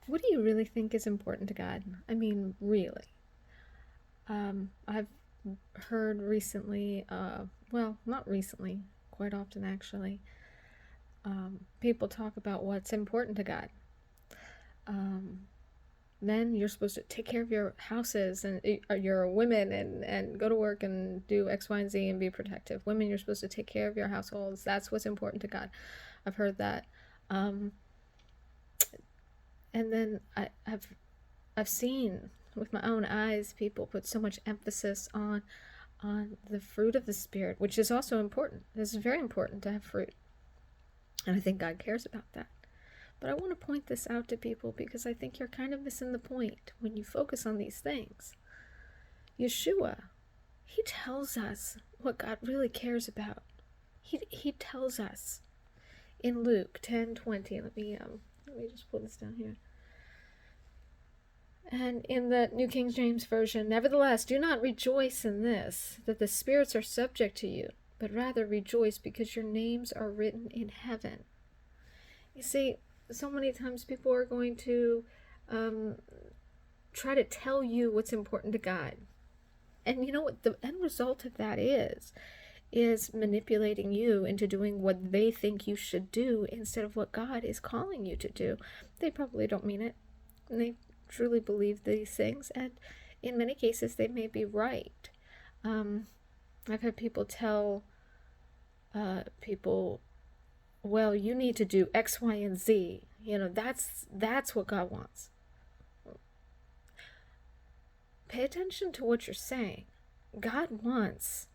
What do you really think is important to God? I mean, really. I've heard recently, well, not recently, quite often actually, people talk about what's important to God. Um, Men, you're supposed to take care of your houses and your women and go to work and do X, Y, and Z and be protective. Women, you're supposed to take care of your households. That's what's important to God. I've heard that. Um, and then I've seen with my own eyes people put so much emphasis on the fruit of the spirit, which is also important. This is very important to have fruit, and I think God cares about that. But I want to point this out to people because I think you're kind of missing the point when you focus on these things. Yeshua, he tells us what God really cares about. He tells us in Luke 10:20. Let me just pull this down here. And in the New King James Version, nevertheless, do not rejoice in this, that the spirits are subject to you, but rather rejoice because your names are written in heaven. You see, so many times people are going to try to tell you what's important to God. And you know what the end result of that is manipulating you into doing what they think you should do instead of what God is calling you to do. They probably don't mean it. And they truly believe these things, and in many cases they may be right. I've had people tell people, well, you need to do X, Y, and Z. That's what God wants. Pay attention to what you're saying. God wants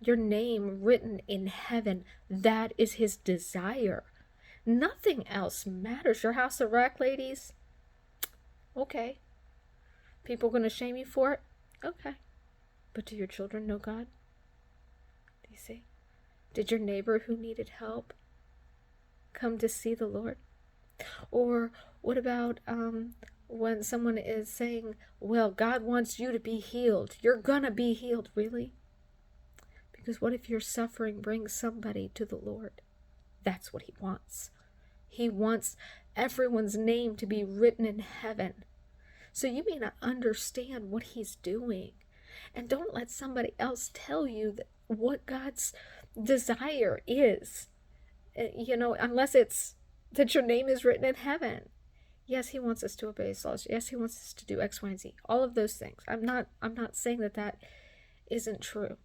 your name written in heaven. That is his desire. Nothing else matters. Your house of wreck, ladies? Okay. People gonna shame you for it? Okay. But do your children know God? Do you see? Did your neighbor who needed help come to see the Lord? Or what about when someone is saying, well, God wants you to be healed. You're gonna be healed. Really? Because what if your suffering brings somebody to the Lord? That's what he wants. He wants everyone's name to be written in heaven. So you may not understand what he's doing. And don't let somebody else tell you what God's desire is. Unless it's that your name is written in heaven. Yes, he wants us to obey his laws. Yes, he wants us to do X, Y, and Z. All of those things. I'm not saying that isn't true.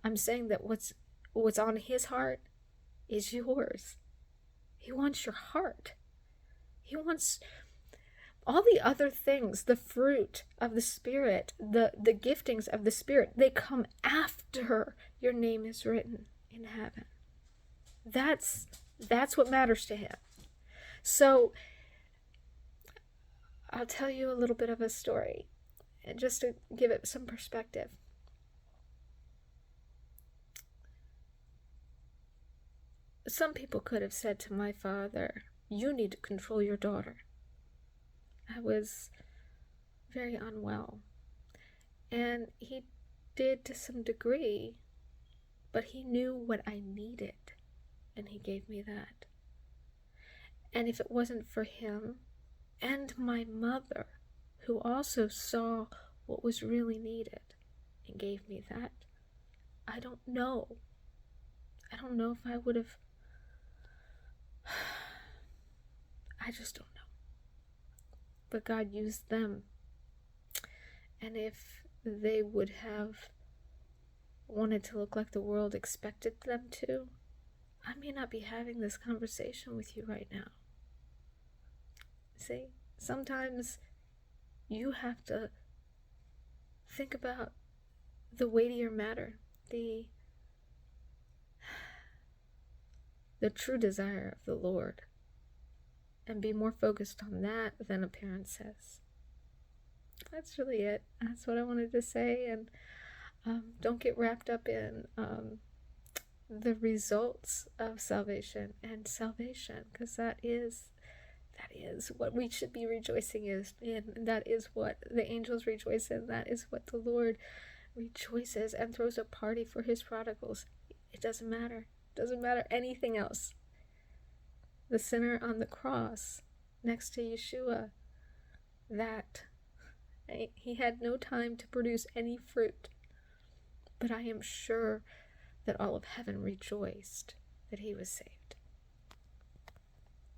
I'm saying that what's on his heart is yours. He wants your heart. He wants all the other things, the fruit of the Spirit, the giftings of the Spirit, they come after your name is written in heaven. That's what matters to him. So I'll tell you a little bit of a story, just to give it some perspective. Some people could have said to my father, you need to control your daughter. I was very unwell. And he did to some degree, but he knew what I needed, and he gave me that. And if it wasn't for him and my mother, who also saw what was really needed and gave me that, I don't know. I don't know if I would have. I just don't know. But God used them. And if they would have wanted to look like the world expected them to, I may not be having this conversation with you right now. See, sometimes you have to think about the weightier matter, the true desire of the Lord, and be more focused on that than appearances. That's really it. That's what I wanted to say. And don't get wrapped up in the results of salvation, because that is what we should be rejoicing in. That is what the angels rejoice in. That is what the Lord rejoices and throws a party for his prodigals. It doesn't matter. It doesn't matter anything else. The sinner on the cross next to Yeshua, that he had no time to produce any fruit. But I am sure that all of heaven rejoiced that he was saved.